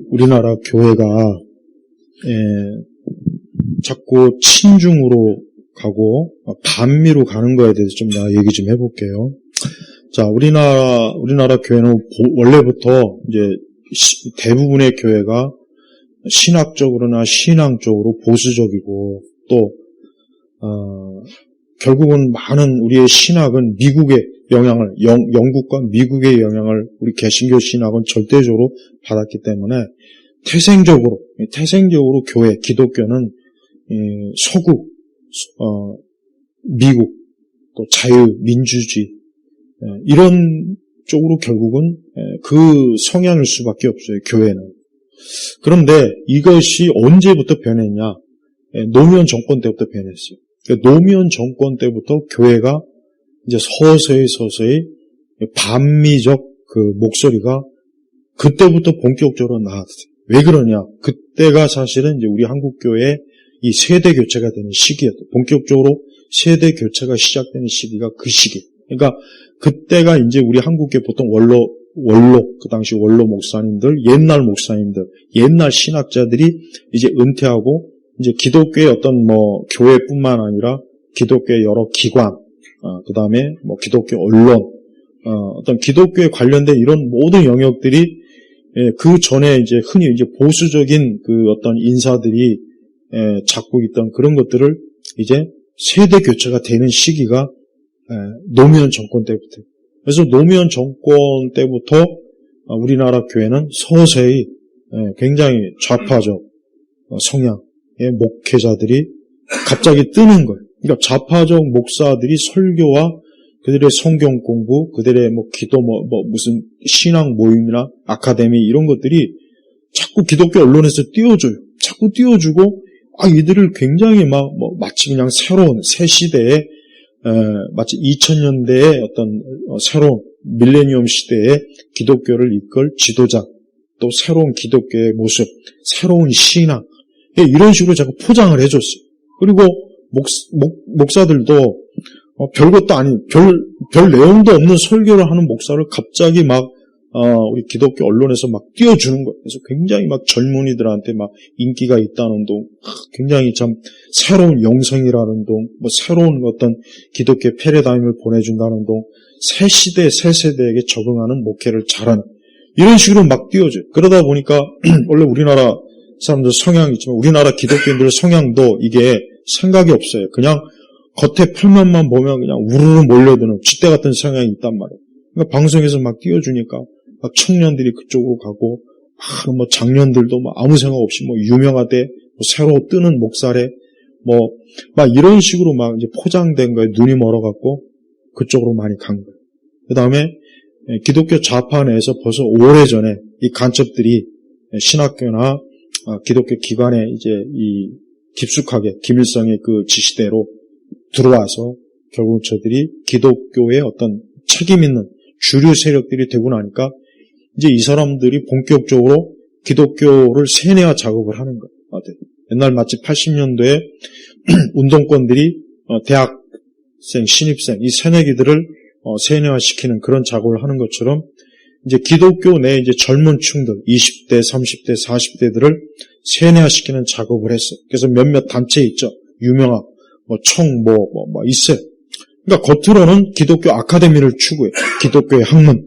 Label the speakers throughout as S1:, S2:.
S1: 우리나라 교회가, 자꾸 친중으로 가고, 반미로 가는 거에 대해서 좀 내가 얘기 좀 해볼게요. 자, 우리나라 교회는 원래부터 이제 대부분의 교회가 신학적으로나 신앙적으로 보수적이고, 또, 결국은 많은 우리의 신학은 미국의 영향을, 영국과 미국의 영향을 우리 개신교 신학은 절대적으로 받았기 때문에 태생적으로 교회, 기독교는 서구, 미국, 또 자유, 민주주의, 이런 쪽으로 결국은 그 성향일 수밖에 없어요, 교회는. 그런데 이것이 언제부터 변했냐? 노무현 정권 때부터 변했어요. 노무현 정권 때부터 교회가 이제 서서히 반미적 그 목소리가 그때부터 본격적으로 나왔어요. 왜 그러냐? 그때가 사실은 이제 우리 한국교회의 이 세대 교체가 되는 시기였어요. 본격적으로 세대 교체가 시작되는 시기가 그 시기. 그러니까 그때가 이제 우리 한국교회 보통 원로, 그 당시 원로 목사님들, 옛날 목사님들, 옛날 신학자들이 이제 은퇴하고 이제 기독교의 어떤 교회뿐만 아니라 기독교의 여러 기관, 그 다음에 기독교 언론, 어떤 기독교에 관련된 이런 모든 영역들이 그 전에 이제 흔히 이제 보수적인 그 어떤 인사들이 잡고 있던 그런 것들을 이제 세대 교체가 되는 시기가 노무현 정권 때부터. 그래서 노무현 정권 때부터 우리나라 교회는 서서히 굉장히 좌파적 성향의 목회자들이 갑자기 뜨는 거예요. 그러니까 좌파적 목사들이 설교와 그들의 성경 공부, 그들의 기도, 무슨 신앙 모임이나 아카데미 이런 것들이 자꾸 기독교 언론에서 띄워줘요. 자꾸 띄워주고, 이들을 굉장히 마치 그냥 새로운 새 시대에, 마치 2000년대의 어떤 새로운 밀레니엄 시대의 기독교를 이끌 지도자, 또 새로운 기독교의 모습, 새로운 신앙, 이런 식으로 자꾸 포장을 해줬어요. 그리고 목사들도 별것도 아닌, 별 내용도 없는 설교를 하는 목사를 갑자기 우리 기독교 언론에서 띄워주는 거예요. 그래서 굉장히 젊은이들한테 인기가 있다는 둥, 굉장히 참 새로운 영성이라는 둥, 새로운 어떤 기독교 패러다임을 보내준다는 둥, 새 시대, 새 세대에게 적응하는 목회를 잘하는, 이런 식으로 띄워줘요. 그러다 보니까, 원래 우리나라 사람들 성향이 있지만, 우리나라 기독교인들 성향도 이게 생각이 없어요. 그냥 겉에 표면만 보면 그냥 우르르 몰려드는 쥐떼 같은 성향이 있단 말이에요. 그러니까 방송에서 띄워주니까 청년들이 그쪽으로 가고 장년들도 아무 생각 없이 유명하대, 새로 뜨는 목사래, 이런 식으로 이제 포장된 거에 눈이 멀어갖고 그쪽으로 많이 간 거예요. 그 다음에 기독교 좌파 내에서 벌써 오래전에 이 간첩들이 신학교나 기독교 기관에 이제 깊숙하게 김일성의 그 지시대로 들어와서 결국 저들이 기독교의 어떤 책임 있는 주류 세력들이 되고 나니까 이제 이 사람들이 본격적으로 기독교를 세뇌화 작업을 하는 거예요. 옛날 마치 80년도에 운동권들이 대학생, 신입생, 이 새내기들을 세뇌화시키는 그런 작업을 하는 것처럼 이제 기독교 내 이제 젊은 층들, 20대, 30대, 40대들을 세뇌화시키는 작업을 했어요. 그래서 몇몇 단체 있죠. 유명한, 있어요. 그러니까 겉으로는 기독교 아카데미를 추구해. 기독교의 학문.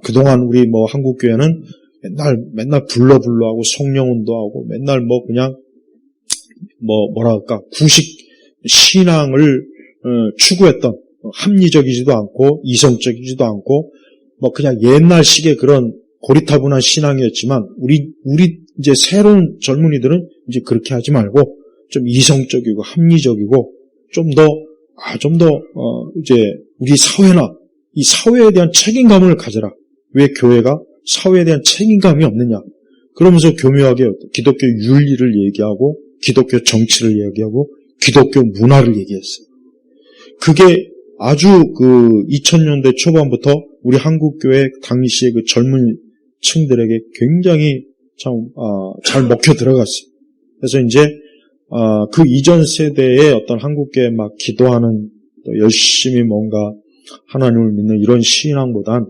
S1: 그동안 우리 한국교회는 맨날 불러하고 성령운동하고 맨날 그냥, 구식 신앙을, 추구했던, 합리적이지도 않고, 이성적이지도 않고, 그냥 옛날식의 그런 고리타분한 신앙이었지만, 우리 이제 새로운 젊은이들은 이제 그렇게 하지 말고, 좀 이성적이고, 합리적이고, 이제, 우리 사회나, 이 사회에 대한 책임감을 가져라. 왜 교회가 사회에 대한 책임감이 없느냐. 그러면서 교묘하게 기독교 윤리를 얘기하고, 기독교 정치를 얘기하고, 기독교 문화를 얘기했어요. 그게 아주 2000년대 초반부터 우리 한국교회 당시의 그 젊은 층들에게 굉장히 잘 먹혀 들어갔어요. 그래서 이제, 그 이전 세대의 어떤 한국교회 기도하는, 또 열심히 뭔가 하나님을 믿는 이런 신앙보단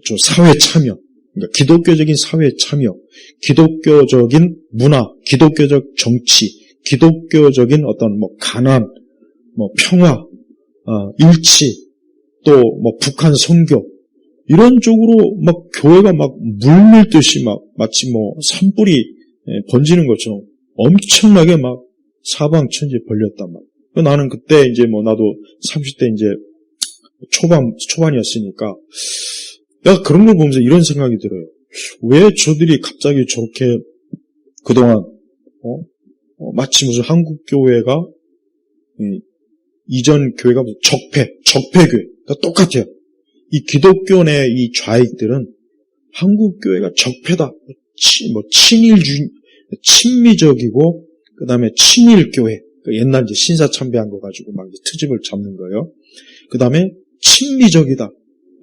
S1: 좀 사회 참여, 그러니까 기독교적인 사회 참여, 기독교적인 문화, 기독교적 정치, 기독교적인 어떤 가난, 평화, 일치, 또 북한 선교, 이런 쪽으로 교회가 물밀듯이 마치 산불이 번지는 것처럼 엄청나게 사방천지 벌렸단 말이야. 나는 그때 이제 나도 30대 이제 초반이었으니까 내가 그런 걸 보면서 이런 생각이 들어요. 왜 저들이 갑자기 저렇게 그동안 마치 무슨 한국 교회가 이전 교회가 무슨 적폐교회 똑같아요. 이 기독교 내 이 좌익들은 한국 교회가 적폐다, 친미적이고 그 다음에 친일교회, 옛날 이제 신사참배한 거 가지고 트집을 잡는 거예요. 그 다음에 친미적이다.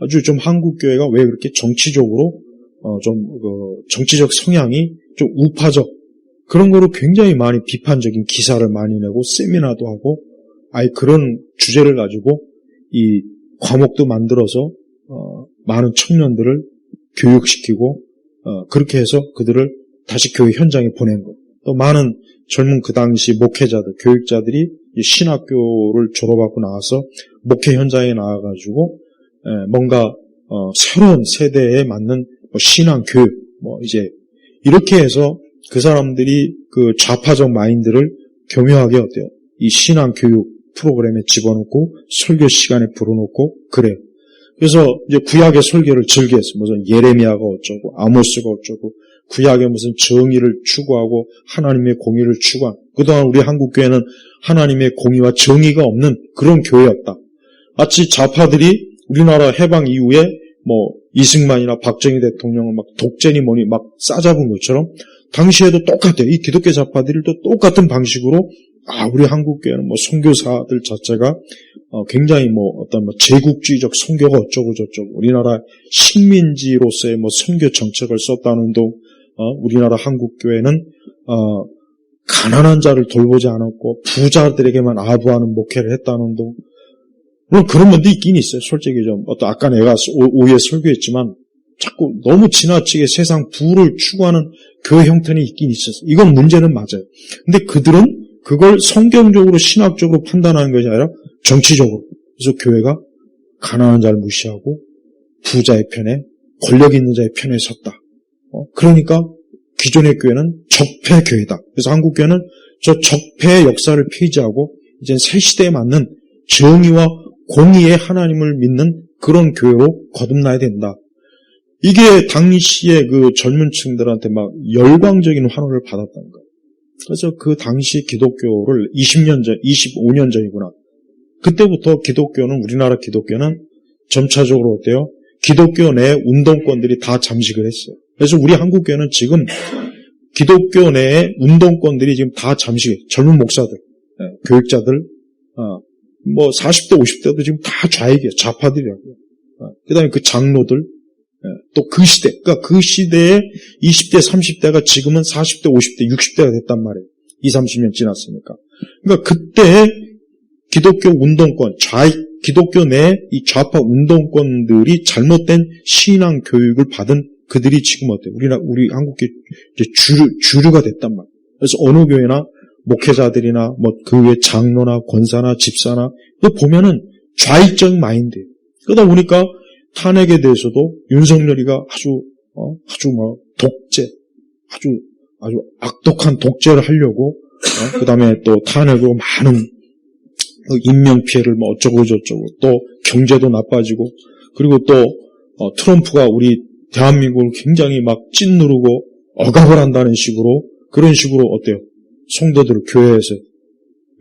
S1: 아주 좀 한국 교회가 왜 그렇게 정치적으로 정치적 성향이 좀 우파적, 그런 거로 굉장히 많이 비판적인 기사를 많이 내고 세미나도 하고 아예 그런 주제를 가지고 이 과목도 만들어서 많은 청년들을 교육시키고 그렇게 해서 그들을 다시 교회 현장에 보낸 것. 또 많은 젊은 그 당시 목회자들, 교육자들이 신학교를 졸업하고 나와서 목회 현장에 나와가지고 뭔가 새로운 세대에 맞는 신앙 교육, 이제 이렇게 해서 그 사람들이 그 좌파적 마인드를 교묘하게 어때요? 이 신앙 교육 프로그램에 집어넣고 설교 시간에 불어넣고 그래요. 그래서 이제 구약의 설교를 즐겨했어요. 무슨 예레미야가 어쩌고 아모스가 어쩌고 구약의 무슨 정의를 추구하고 하나님의 공의를 추구한, 그동안 우리 한국 교회는 하나님의 공의와 정의가 없는 그런 교회였다. 마치 좌파들이 우리나라 해방 이후에 이승만이나 박정희 대통령을 독재니 뭐니 싸잡은 것처럼 당시에도 똑같아요. 이 기독교 좌파들이 또 똑같은 방식으로 우리 한국 교회는 선교사들 자체가 굉장히 제국주의적 선교가 어쩌고 저쩌고 우리나라 식민지로서의 선교 정책을 썼다는 둥, 우리나라 한국 교회는 가난한 자를 돌보지 않았고 부자들에게만 아부하는 목회를 했다는 둥. 물론 그런 면도 있긴 있어요. 솔직히 아까 내가 오후에 설교했지만 자꾸 너무 지나치게 세상 부를 추구하는 교회 형태는 있긴 있었어요. 이건 문제는 맞아요. 근데 그들은 그걸 성경적으로 신학적으로 판단하는 것이 아니라 정치적으로. 그래서 교회가 가난한 자를 무시하고 부자의 편에, 권력 있는 자의 편에 섰다. 그러니까 기존의 교회는 적폐 교회다. 그래서 한국 교회는 저 적폐의 역사를 폐지하고 이제 새 시대에 맞는 정의와 공의의 하나님을 믿는 그런 교회로 거듭나야 된다. 이게 당시에 그 젊은 층들한테 열광적인 환호를 받았다는 거예요. 그래서 그 당시 기독교를 20년 전, 25년 전이구나. 그때부터 기독교는, 우리나라 기독교는 점차적으로 어때요? 기독교 내 운동권들이 다 잠식을 했어요. 그래서 우리 한국교회는 지금 기독교 내의 운동권들이 지금 다 잠식해. 젊은 목사들, 교육자들, 40대, 50대도 지금 다 좌익이에요. 좌파들이라고요. 그 다음에 그 장로들, 또 그 시대, 그러니까 그 시대에 20대, 30대가 지금은 40대, 50대, 60대가 됐단 말이에요. 20, 30년 지났으니까. 그러니까 그때 기독교 운동권, 기독교 내 이 좌파 운동권들이 잘못된 신앙 교육을 받은 그들이 지금 어때요? 우리 한국계 이제 주류가 됐단 말이에요. 그래서 어느 교회나 목회자들이나 그 외 장로나 권사나 집사나 또 보면은 좌익적 마인드예요. 그러다 보니까 탄핵에 대해서도 윤석열이가 아주 독재, 아주 악독한 독재를 하려고, 그 다음에 또 탄핵으로 많은 인명피해를 어쩌고 저쩌고, 또 경제도 나빠지고, 그리고 또 트럼프가 우리 대한민국을 굉장히 찐누르고 억압을 한다는 식으로, 그런 식으로 어때요? 성도들을 교회에서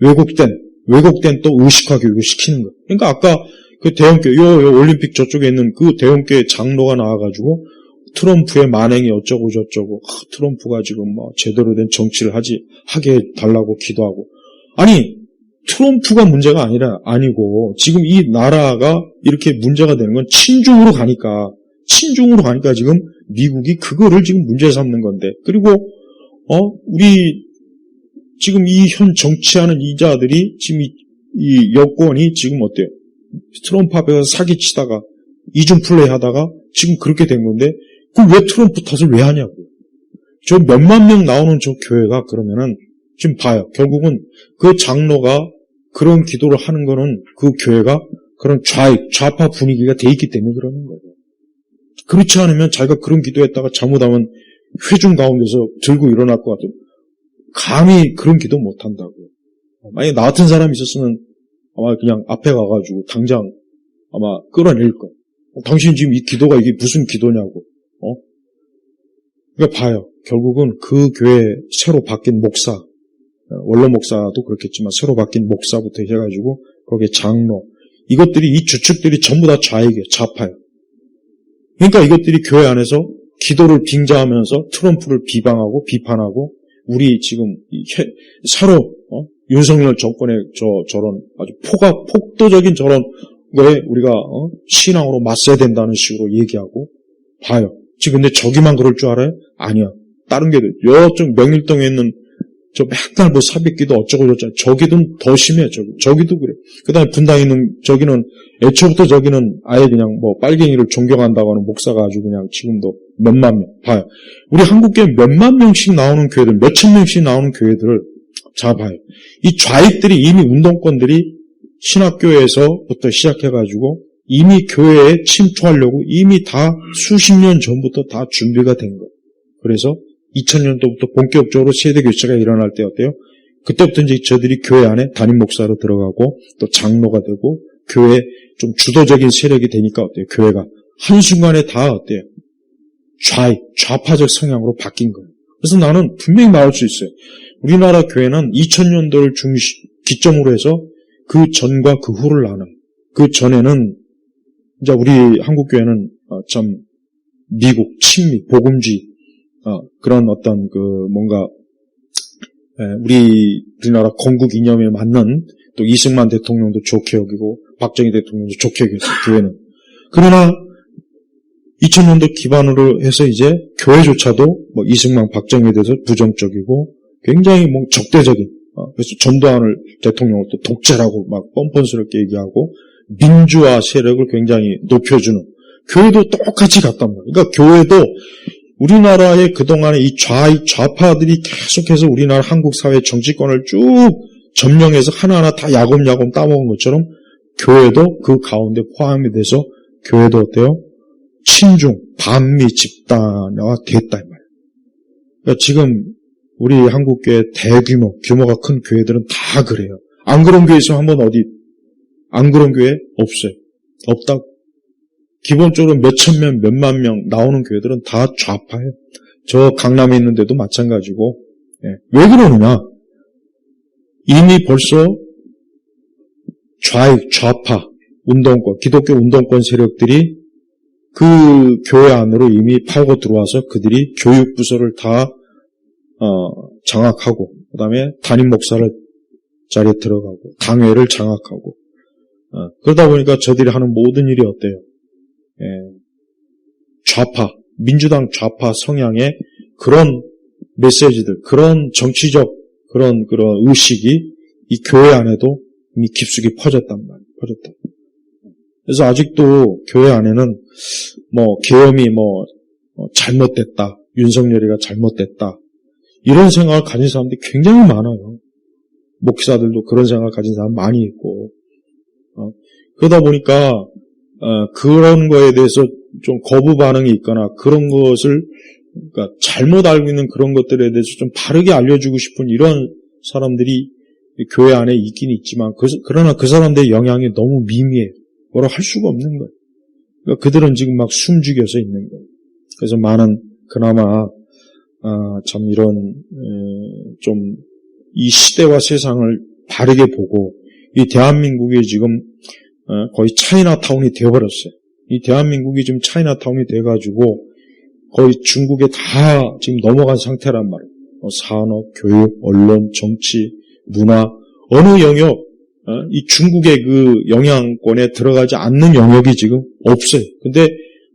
S1: 왜곡된 또 의식화 교육을 시키는 거예요. 그러니까 아까 그 대형교회, 요 올림픽 저쪽에 있는 그 대형교회 장로가 나와가지고 트럼프의 만행이 어쩌고 저쩌고, 트럼프가 지금 제대로 된 정치를 하게 해달라고 기도하고. 아니, 트럼프가 문제가 아니고, 지금 이 나라가 이렇게 문제가 되는 건 친중으로 가니까 지금 미국이 그거를 지금 문제 삼는 건데. 그리고, 우리, 지금 이 현 정치하는 이자들이 지금 이 여권이 지금 어때요? 트럼프 앞에서 사기치다가 이중 플레이 하다가 지금 그렇게 된 건데, 그럼 왜 트럼프 탓을 왜 하냐고요. 저 몇만 명 나오는 저 교회가 그러면은 지금 봐요. 결국은 그 장로가 그런 기도를 하는 거는 그 교회가 그런 좌파 분위기가 돼 있기 때문에 그러는 거예요. 그렇지 않으면 자기가 그런 기도했다가 잘못하면 회중 가운데서 들고 일어날 것 같아요. 감히 그런 기도 못 한다고요. 만약에 나 같은 사람이 있었으면 아마 그냥 앞에 가가지고 당장 아마 끌어낼 거예요. 당신 지금 이 기도가 이게 무슨 기도냐고. 그러니까 봐요. 결국은 그 교회 새로 바뀐 목사, 원로 목사도 그렇겠지만 새로 바뀐 목사부터 해가지고 거기에 장로, 이것들이 이 주축들이 전부 다 좌파예요. 그러니까 이것들이 교회 안에서 기도를 빙자하면서 트럼프를 비방하고 비판하고 우리 지금 새로 윤석열 정권의 저런 아주 폭도적인 저런 거에 우리가 신앙으로 맞서야 된다는 식으로 얘기하고 봐요. 지금 근데 저기만 그럴 줄 알아요? 아니야. 다른 게 여쪽 명일동에 있는 저 맨날 뭐 사백기도 어쩌고저쩌고 저기도 더 심해. 저기도 그래. 그다음에 분당에 있는 저기는 애초부터 저기는 아예 그냥 뭐 빨갱이를 존경한다고 하는 목사가 아주 그냥 지금도 몇만 명 봐요. 우리 한국교회 몇만 명씩 나오는 교회들, 몇천 명씩 나오는 교회들을 자 봐요. 이 좌익들이 이미 운동권들이 신학교에서부터 시작해가지고 이미 교회에 침투하려고 이미 다 수십 년 전부터 다 준비가 된 거예요. 그래서 2000년도부터 본격적으로 세대 교체가 일어날 때 어때요? 그때부터 이제 저들이 교회 안에 담임 목사로 들어가고 또 장로가 되고 교회 좀 주도적인 세력이 되니까 어때요? 교회가 한순간에 다 어때요? 좌파적 성향으로 바뀐 거예요. 그래서 나는 분명히 말할 수 있어요. 우리나라 교회는 2000년도를 기점으로 해서 그 전과 그 후를 나눠요. 그 전에는 이제 우리 한국 교회는 참 미국 친미 복음주의 그런 어떤 그 뭔가 우리나라 건국 이념에 맞는 또 이승만 대통령도 좋게 여기고 박정희 대통령도 좋게 여겼어요. 교회는. 그러나 2000년도 기반으로 해서 이제 교회조차도 뭐 이승만 박정희에 대해서 부정적이고 굉장히 뭐 적대적인 그래서 전두환을 대통령을 또 독재라고 막 뻔뻔스럽게 얘기하고 민주화 세력을 굉장히 높여주는 교회도 똑같이 갔단 말이에요. 그러니까 교회도 우리나라의 그동안의 이 좌파들이 계속해서 우리나라 한국 사회 정치권을 쭉 점령해서 하나하나 다 야곱야곱 따먹은 것처럼 교회도 그 가운데 포함이 돼서 교회도 어때요? 친중, 반미 집단화가 됐다 이 말이에요. 그러니까 지금 우리 한국교회 규모가 큰 교회들은 다 그래요. 안 그런 교회 있으면 한번 어디 안 그런 교회 없어요. 없다고. 기본적으로 몇천 명, 몇만 명 나오는 교회들은 다 좌파예요. 저 강남에 있는 데도 마찬가지고. 왜 그러느냐? 이미 벌써 좌파 운동권, 기독교 운동권 세력들이 그 교회 안으로 이미 파고 들어와서 그들이 교육부서를 다 장악하고 그 다음에 담임 목사를 자리에 들어가고 당회를 장악하고 그러다 보니까 저들이 하는 모든 일이 어때요? 좌파, 민주당 좌파 성향의 그런 메시지들, 그런 정치적 그런 의식이 이 교회 안에도 이미 깊숙이 퍼졌단 말이에요. 퍼졌다. 그래서 아직도 교회 안에는 뭐 계엄이 잘못됐다, 윤석열이가 잘못됐다 이런 생각을 가진 사람들이 굉장히 많아요. 목사들도 그런 생각을 가진 사람 많이 있고 그러다 보니까 그런 거에 대해서 좀 거부 반응이 있거나 그런 것을 그러니까 잘못 알고 있는 그런 것들에 대해서 좀 바르게 알려주고 싶은 이런 사람들이 교회 안에 있긴 있지만 그러나 그 사람들의 영향이 너무 미미해요. 뭐라고 할 수가 없는 거예요. 그러니까 그들은 지금 막 숨죽여서 있는 거예요. 그래서 많은 그나마 참 이런 좀 이 시대와 세상을 바르게 보고 이 대한민국이 지금 거의 차이나타운이 되어버렸어요. 이 대한민국이 지금 차이나타운이 돼가지고 거의 중국에 다 지금 넘어간 상태란 말이에요. 산업, 교육, 언론, 정치, 문화 어느 영역 이 중국의 그 영향권에 들어가지 않는 영역이 지금 없어요. 근데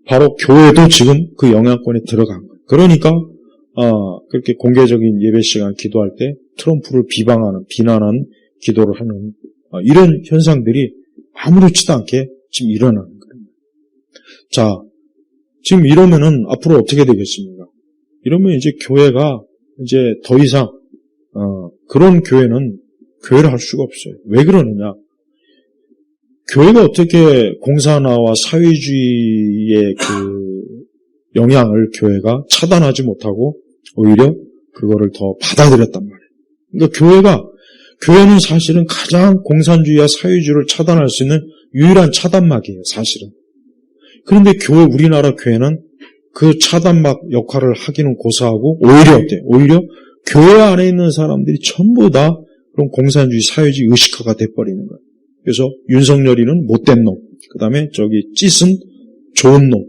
S1: 바로 교회도 지금 그 영향권에 들어간 거예요. 그러니까 그렇게 공개적인 예배 시간 기도할 때 트럼프를 비난하는 기도를 하는 이런 현상들이 아무렇지도 않게 지금 일어나는 거예요. 자, 지금 이러면은 앞으로 어떻게 되겠습니까? 이러면 이제 교회가 이제 더 이상 그런 교회는 교회를 할 수가 없어요. 왜 그러느냐? 교회가 어떻게 공산화와 사회주의의 그 영향을 교회가 차단하지 못하고 오히려 그거를 더 받아들였단 말이에요. 그러니까 교회는 사실은 가장 공산주의와 사회주의를 차단할 수 있는 유일한 차단막이에요, 사실은. 그런데 우리나라 교회는 그 차단막 역할을 하기는 고사하고 오히려 어때요? 오히려 교회 안에 있는 사람들이 전부 다 그런 공산주의, 사회주의 의식화가 돼버리는 거예요. 그래서 윤석열이는 못된 놈, 그 다음에 찌은 좋은 놈,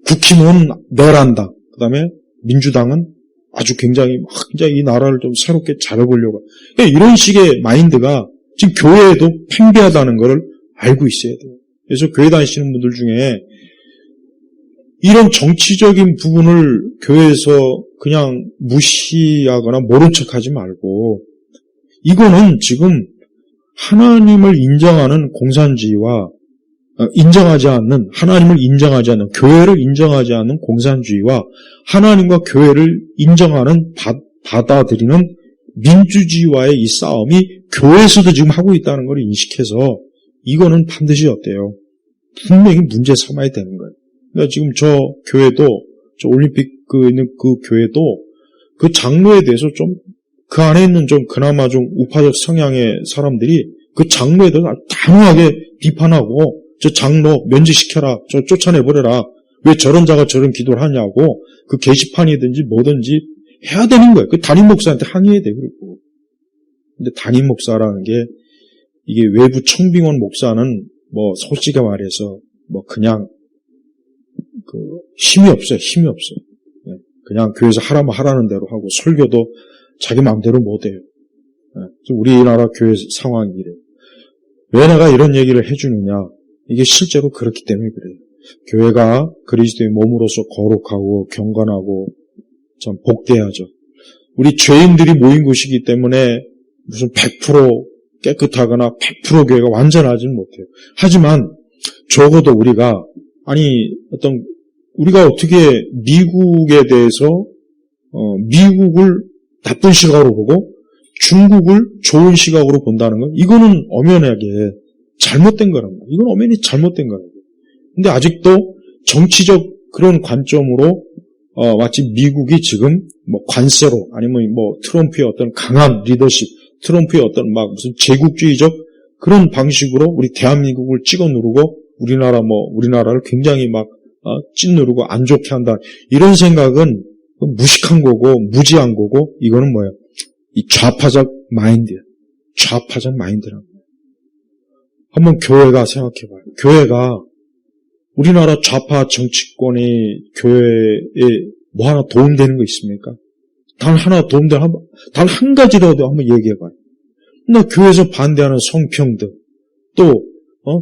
S1: 국힘은 내란당, 그 다음에 민주당은 아주 굉장히 이 나라를 좀 새롭게 잘해보려고. 그러니까 이런 식의 마인드가 지금 교회에도 팽배하다는 것을 알고 있어야 돼요. 그래서 교회 다니시는 분들 중에 이런 정치적인 부분을 교회에서 그냥 무시하거나 모른 척하지 말고 이거는 지금 하나님을 인정하는 공산주의와 하나님을 인정하지 않는, 교회를 인정하지 않는 공산주의와 하나님과 교회를 인정하는, 받아들이는 민주주의와의 이 싸움이 교회에서도 지금 하고 있다는 걸 인식해서 이거는 반드시 어때요? 분명히 문제 삼아야 되는 거예요. 그러니까 지금 저 올림픽 있는 그 교회도 그 장로에 대해서 그 안에 있는 그나마 우파적 성향의 사람들이 그 장로에 대해서 단호하게 비판하고 저 장로 면직시켜라, 저 쫓아내버려라, 왜 저런 자가 저런 기도를 하냐고 그 게시판이든지 뭐든지 해야 되는 거예요. 그 담임 목사한테 항의해야 돼. 그리고 근데 담임 목사라는 게 이게 외부 청빙원 목사는 솔직히 말해서 그냥 힘이 없어요. 그냥 교회에서 하라면 하라는 대로 하고 설교도 자기 마음대로 못해요. 우리나라 교회 상황이 이래요. 왜 내가 이런 얘기를 해주느냐? 이게 실제로 그렇기 때문에 그래요. 교회가 그리스도의 몸으로서 거룩하고 경건하고 참 복되야죠. 우리 죄인들이 모인 곳이기 때문에 무슨 100% 깨끗하거나 100% 교회가 완전하지는 못해요. 하지만 적어도 우리가 어떻게 미국에 대해서 미국을 나쁜 시각으로 보고 중국을 좋은 시각으로 본다는 건 이거는 엄연하게 잘못된 거란 말이에요. 이건 엄연히 잘못된 거라고요. 근데 아직도 정치적 그런 관점으로 마치 미국이 지금 관세로 아니면 트럼프의 어떤 강한 리더십, 트럼프의 어떤 무슨 제국주의적 그런 방식으로 우리 대한민국을 찍어 누르고 우리나라를 굉장히 찢누르고 안 좋게 한다. 이런 생각은 무식한 거고 무지한 거고 이거는 뭐예요? 이 좌파적 마인드예요. 좌파적 마인드라는 거예요. 한번 교회가 생각해봐요. 교회가 우리나라 좌파 정치권이 교회에 하나 도움되는 거 있습니까? 단 하나 도움되는 단 한 가지라도 한번 얘기해봐요. 나 교회에서 반대하는 성평등 또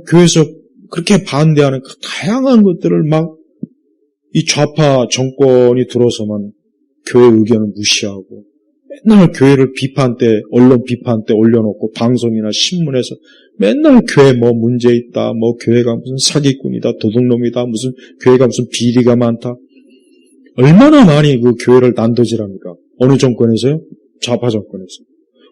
S1: 교회에서 그렇게 반대하는 그 다양한 것들을 이 좌파 정권이 들어서만 교회 의견을 무시하고 맨날 교회를 언론 비판 때 올려놓고 방송이나 신문에서 맨날 교회 문제 있다, 교회가 무슨 사기꾼이다, 도둑놈이다, 무슨 교회가 무슨 비리가 많다. 얼마나 많이 그 교회를 난도질합니까? 어느 정권에서요? 좌파 정권에서.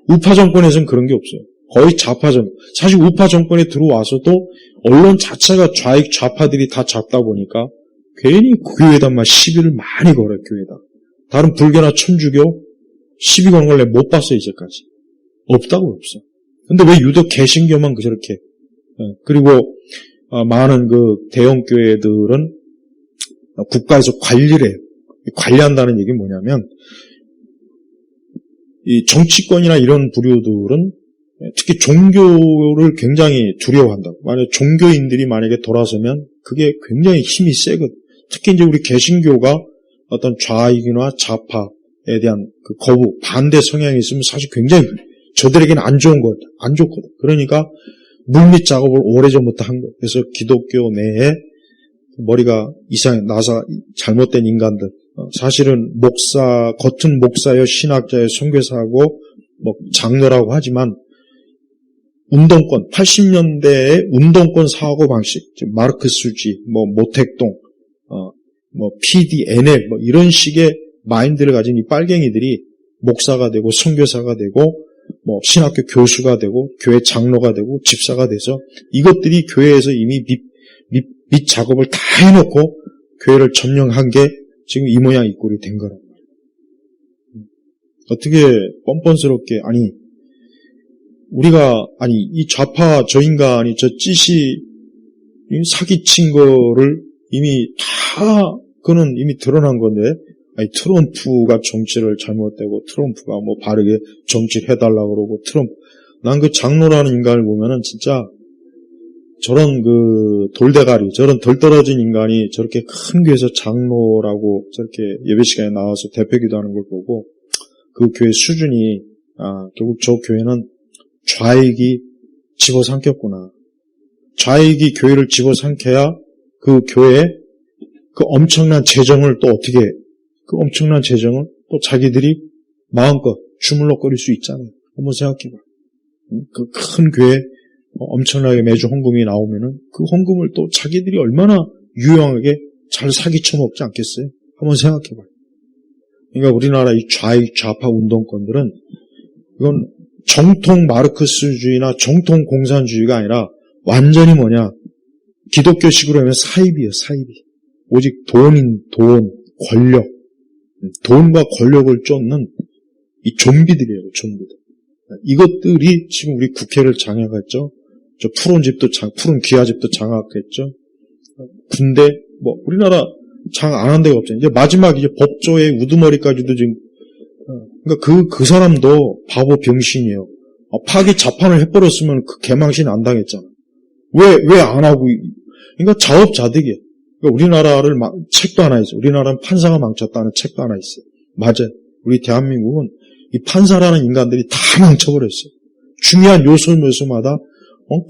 S1: 우파 정권에서는 그런 게 없어요. 거의 좌파 정권. 사실 우파 정권에 들어와서도 언론 자체가 좌파들이 다 잡다 보니까 괜히 교회에다 시비를 많이 걸어요, 교회에다. 다른 불교나 천주교 시비 거는 걸 못 봤어요, 이제까지. 없다고 없어. 근데 왜 유독 개신교만 저렇게. 그리고 많은 그 대형 교회들은 국가에서 관리를 해요. 관리한다는 얘기는 뭐냐면 이 정치권이나 이런 부류들은 특히 종교를 굉장히 두려워한다고. 만약에 종교인들이 만약에 돌아서면 그게 굉장히 힘이 세거든. 특히 이제 우리 개신교가 어떤 좌익이나 좌파에 대한 그 거부, 반대 성향이 있으면 사실 굉장히 저들에게는 안 좋거든. 그러니까 물밑 작업을 오래전부터 한 거예요. 그래서 기독교 내에 머리가 나사 잘못된 인간들, 사실은 겉은 목사여 신학자여 선교사하고 장로라고 하지만 운동권, 80년대의 운동권 사고방식, 마르크스주의, 모택동, PD, NL, 이런 식의 마인드를 가진 이 빨갱이들이 목사가 되고, 선교사가 되고, 신학교 교수가 되고, 교회 장로가 되고, 집사가 돼서 이것들이 교회에서 이미 밑 작업을 다 해놓고 교회를 점령한 게 지금 이 모양 이 꼴이 된 거란 말이에요. 어떻게 뻔뻔스럽게, 이 좌파 저 인간이 저 찌시 사기친 거를 이미 그는 이미 드러난 건데, 트럼프가 정치를 잘못되고, 트럼프가 바르게 정치를 해달라고 그러고, 난 그 장로라는 인간을 보면은 진짜 저런 돌대가리, 저런 덜 떨어진 인간이 저렇게 큰 교회에서 장로라고 저렇게 예배 시간에 나와서 대표기도 하는 걸 보고, 그 교회 수준이, 결국 저 교회는 좌익이 집어삼켰구나. 좌익이 교회를 집어삼켜야 그 교회에 그 엄청난 재정을 또 어떻게, 그 엄청난 재정을 또 자기들이 마음껏 주물럭거릴 수 있잖아요. 한번 생각해봐. 그 큰 교회 엄청나게 매주 헌금이 나오면은 그 헌금을 또 자기들이 얼마나 유용하게 잘 사기쳐 먹지 않겠어요? 한번 생각해봐요. 그러니까 우리나라 이 좌익 좌파 운동권들은 이건 정통 마르크스주의나 정통 공산주의가 아니라 완전히 기독교식으로 하면 사입이에요, 사입이. 오직 돈, 권력, 돈과 권력을 쫓는 이 좀비들이에요, 좀비들. 이것들이 지금 우리 국회를 장악했죠. 저 푸른 귀하집도 장악했죠. 군대, 우리나라 장악 안 한 데가 없잖아요. 이제 마지막 이제 법조의 우두머리까지도 지금, 그러니까 그 사람도 바보 병신이에요. 파기 자판을 해버렸으면 그 개망신 안 당했잖아. 왜 안 하고, 그러니까 자업자득이에요. 그러니까 우리나라를 책도 하나 있어요. 우리나라는 판사가 망쳤다는 책도 하나 있어요. 맞아요. 우리 대한민국은 이 판사라는 인간들이 다 망쳐버렸어요. 중요한 요소마다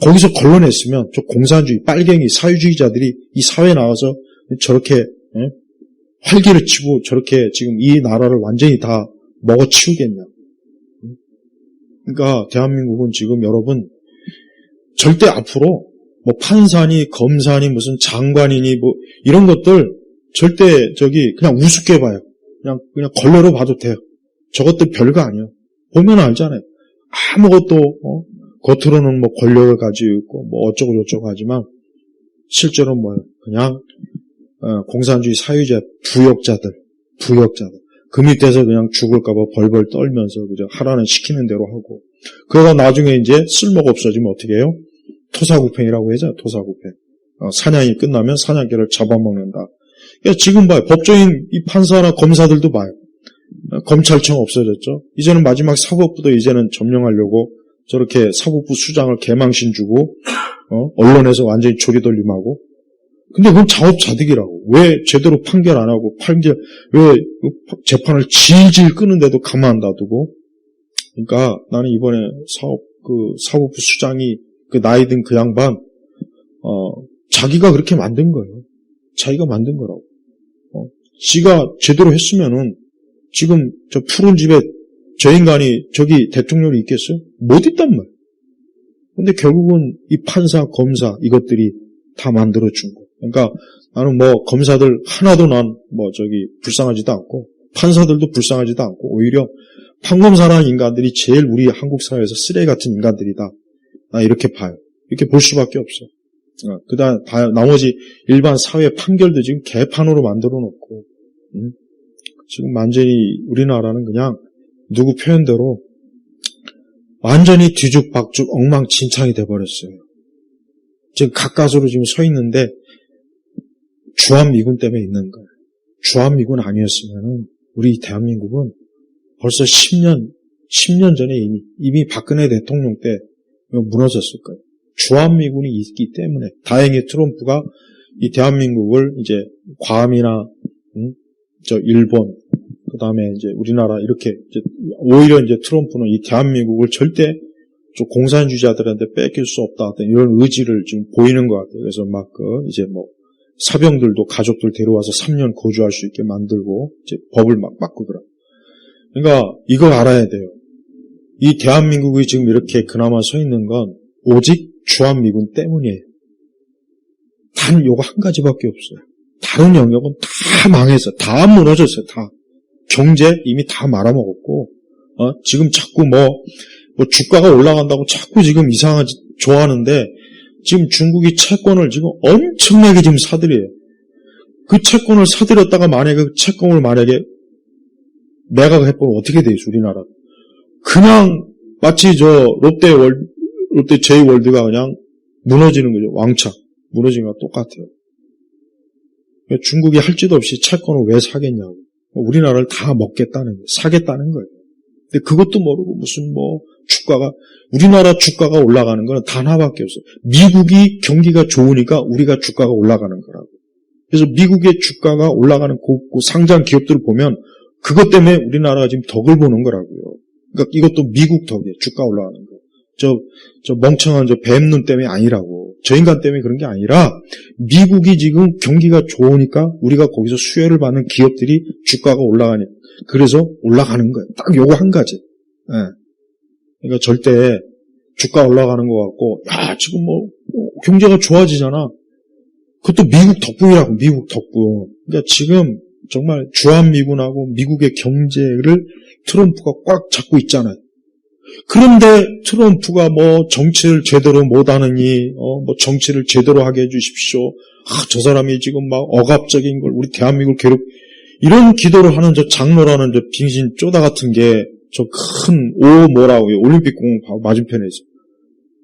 S1: 거기서 걸러냈으면 저 공산주의, 빨갱이, 사회주의자들이 이 사회에 나와서 저렇게 활기를 치고 저렇게 지금 이 나라를 완전히 다 먹어치우겠냐. 그러니까 대한민국은 지금 여러분 절대 앞으로 판사니 검사니 무슨 장관이니 이런 것들 절대 그냥 우습게 봐요. 그냥 걸러로 봐도 돼요. 저것들 별거 아니에요. 보면 알잖아요. 아무것도 겉으로는 권력을 가지고 있고 어쩌고 저쩌고 하지만 실제로 그냥 공산주의 사회주의 부역자들 그 밑에서 그냥 죽을까봐 벌벌 떨면서 그저 하라는 시키는 대로 하고 그러다 나중에 이제 쓸모가 없어지면 어떻게 해요? 토사구팽이라고 하죠. 토사구팽. 사냥이 끝나면 사냥개를 잡아먹는다. 그러니까 지금 봐요. 법조인 이 판사나 검사들도 봐요. 검찰청 없어졌죠. 이제는 마지막 사법부도 이제는 점령하려고 저렇게 사법부 수장을 개망신 주고 언론에서 완전히 조리돌림하고. 근데 그건 자업자득이라고. 왜 제대로 판결 안 하고 왜 재판을 질질 끄는데도 가만 안 놔두고. 그러니까 나는 이번에 사법부 수장이 나이 든 그 양반 자기가 그렇게 만든 거예요. 자기가 만든 거라고. 지가 제대로 했으면은 지금 저 푸른 집에 저 인간이 저기 대통령이 있겠어요? 못 있단 말이에요. 근데 결국은 이 판사, 검사 이것들이 다 만들어준 거. 그러니까 나는 검사들 하나도 불쌍하지도 않고 판사들도 불쌍하지도 않고 오히려 판검사라는 인간들이 제일 우리 한국 사회에서 쓰레기 같은 인간들이다. 나 이렇게 봐요. 이렇게 볼 수밖에 없어. 그다음 나머지 일반 사회 판결도 지금 개판으로 만들어 놓고 지금 완전히 우리나라는 그냥 누구 표현대로 완전히 뒤죽박죽 엉망진창이 돼버렸어요. 지금 가까스로 지금 서 있는데 주한미군 때문에 있는 거예요. 주한미군 아니었으면은 우리 대한민국은 벌써 10년 전에 이미 박근혜 대통령 때 무너졌을 거예요. 주한미군이 있기 때문에 다행히 트럼프가 이 대한민국을 이제 괌이나 일본 그다음에 이제 우리나라 이렇게 이제 오히려 이제 트럼프는 이 대한민국을 절대 좀 공산주의자들한테 뺏길 수 없다 이런 의지를 지금 보이는 것 같아요. 그래서 이제 사병들도 가족들 데려와서 3년 거주할 수 있게 만들고 이제 법을 바꾸고 그래. 그러니까 이걸 알아야 돼요. 이 대한민국이 지금 이렇게 그나마 서 있는 건 오직 주한미군 때문이에요. 단 요거 한 가지밖에 없어요. 다른 영역은 다 망해서, 다 무너졌어요. 다. 경제 이미 다 말아먹었고, 지금 자꾸 뭐 주가가 올라간다고 자꾸 지금 이상하게 좋아하는데, 지금 중국이 채권을 지금 엄청나게 지금 사들여요. 그 채권을 사들였다가 만약에 그 채권을 만약에 매각해보면 어떻게 돼요, 우리나라? 그냥 마치 롯데 J월드가 그냥 무너지는 거죠. 왕창. 무너지는 거랑 똑같아요. 중국이 할 짓 없이 채권을 왜 사겠냐고. 우리나라를 다 먹겠다는 거예요. 사겠다는 거예요. 근데 그것도 모르고 무슨 우리나라 주가가 올라가는 건 단 하나밖에 없어요. 미국이 경기가 좋으니까 우리가 주가가 올라가는 거라고. 그래서 미국의 주가가 올라가는 그 상장 기업들을 보면 그것 때문에 우리나라가 지금 덕을 보는 거라고요. 그러니까 이것도 미국 덕이에요. 주가 올라가는 거. 저 멍청한 뱀눈 때문에 아니라고. 저 인간 때문에 그런 게 아니라 미국이 지금 경기가 좋으니까 우리가 거기서 수혜를 받는 기업들이 주가가 올라가냐. 그래서 올라가는 거예요. 딱 요거 한 가지. 예. 그러니까 절대 주가 올라가는 것 같고, 지금 경제가 좋아지잖아. 그것도 미국 덕분이라고, 미국 덕분. 그러니까 지금 정말 주한미군하고 미국의 경제를 트럼프가 꽉 잡고 있잖아요. 그런데 트럼프가 정치를 제대로 못하느니, 정치를 제대로 하게 해주십시오. 저 사람이 지금 막 억압적인 걸 우리 대한민국을 이런 기도를 하는 저 장로라는 저 빙신 쪼다 같은 게 저 큰 뭐라고요. 올림픽공원 맞은편에 있어.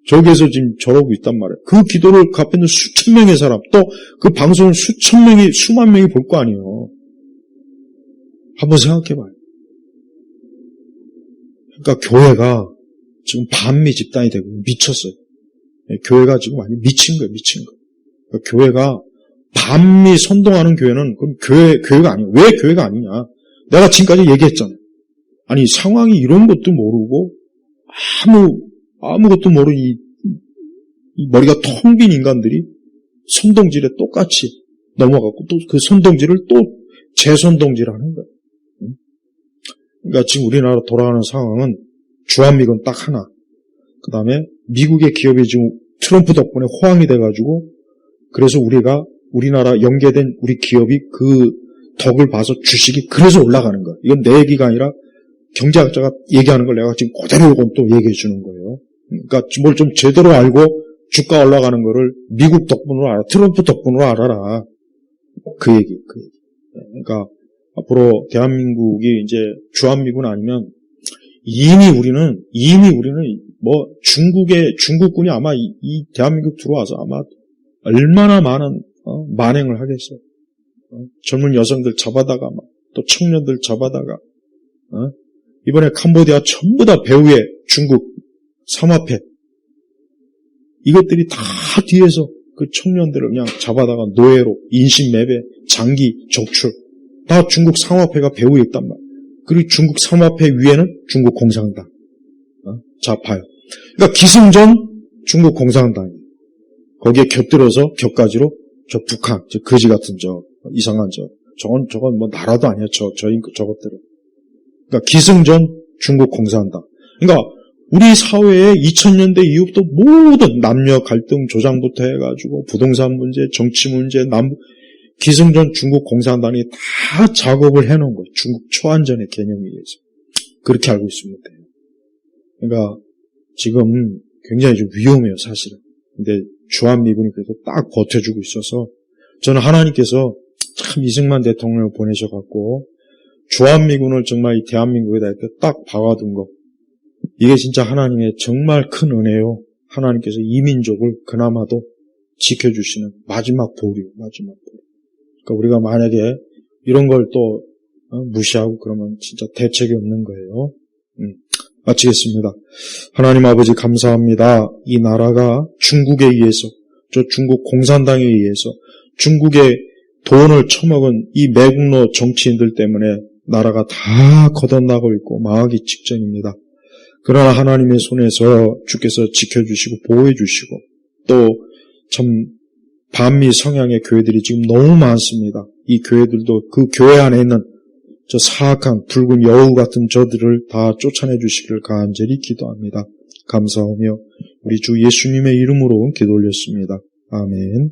S1: 저기에서 지금 저러고 있단 말이에요. 그 기도를 그 앞에 있는 수천 명의 사람, 또 그 방송을 수만 명이 볼 거 아니에요. 한번 생각해봐요. 그러니까 교회가 지금 반미 집단이 되고 미쳤어요. 교회가 지금 완전 미친 거예요, 미친 거. 그러니까 교회가 반미 선동하는 교회는 그럼 교회가 아니야. 왜 교회가 아니냐? 내가 지금까지 얘기했잖아요. 아니 상황이 이런 것도 모르고 아무것도 모르는 이 머리가 텅 빈 인간들이 선동질에 똑같이 넘어가고 또 그 선동질을 또 재선동질하는 거예요. 그러니까 지금 우리나라 돌아가는 상황은 주한미군 딱 하나. 그 다음에 미국의 기업이 지금 트럼프 덕분에 호황이 돼가지고 그래서 우리나라 연계된 우리 기업이 그 덕을 봐서 주식이 그래서 올라가는 거예요. 이건 내 얘기가 아니라 경제학자가 얘기하는 걸 내가 지금 그대로 이건 또 얘기해 주는 거예요. 그러니까 뭘 좀 제대로 알고 주가 올라가는 거를 미국 덕분으로 알아. 트럼프 덕분으로 알아라. 그 얘기. 그러니까 앞으로 대한민국이 이제 주한미군 아니면 이미 우리는 중국군이 아마 이 대한민국 들어와서 아마 얼마나 많은 만행을 하겠어. 젊은 여성들 잡아다가 또 청년들 잡아다가 이번에 캄보디아 전부 다 배후에 중국 삼화폐 이것들이 다 뒤에서 그 청년들을 그냥 잡아다가 노예로 인신매매, 장기, 적출 다 중국 삼화폐가 배후에 있단 말이에요. 그리고 중국 삼화폐 위에는 중국 공산당 좌파요. 그러니까 기승전 중국 공산당이에요. 거기에 곁들여서 곁가지로 저 북한, 저 거지 같은 이상한 저건 나라도 아니야 저것들은. 그러니까 기승전 중국 공산당. 그러니까 우리 사회에 2000년대 이후부터 모든 남녀 갈등 조장부터 해가지고 부동산 문제, 정치 문제, 기승전 중국 공산당이 다 작업을 해놓은 거예요. 중국 초안전의 개념에 의해서. 그렇게 알고 있습니다. 그러니까 지금 굉장히 좀 위험해요, 사실은. 근데 주한미군이 그래도 딱 버텨주고 있어서 저는 하나님께서 참 이승만 대통령을 보내셔갖고 주한미군을 정말 이 대한민국에다 이렇게 딱 박아둔 거 이게 진짜 하나님의 정말 큰 은혜요. 하나님께서 이 민족을 그나마도 지켜주시는 마지막 보루요. 마지막 보루. 그러니까 우리가 만약에 이런 걸 또 무시하고 그러면 진짜 대책이 없는 거예요. 마치겠습니다. 하나님 아버지 감사합니다. 이 나라가 중국에 의해서 저 중국 공산당에 의해서 중국의 돈을 처먹은 이 매국노 정치인들 때문에 나라가 다 거듭나고 있고 망하기 직전입니다. 그러나 하나님의 손에서 주께서 지켜주시고 보호해주시고 또 참 반미 성향의 교회들이 지금 너무 많습니다. 이 교회들도 그 교회 안에 있는 저 사악한 붉은 여우 같은 저들을 다 쫓아내 주시기를 간절히 기도합니다. 감사하며 우리 주 예수님의 이름으로 기도 올렸습니다. 아멘.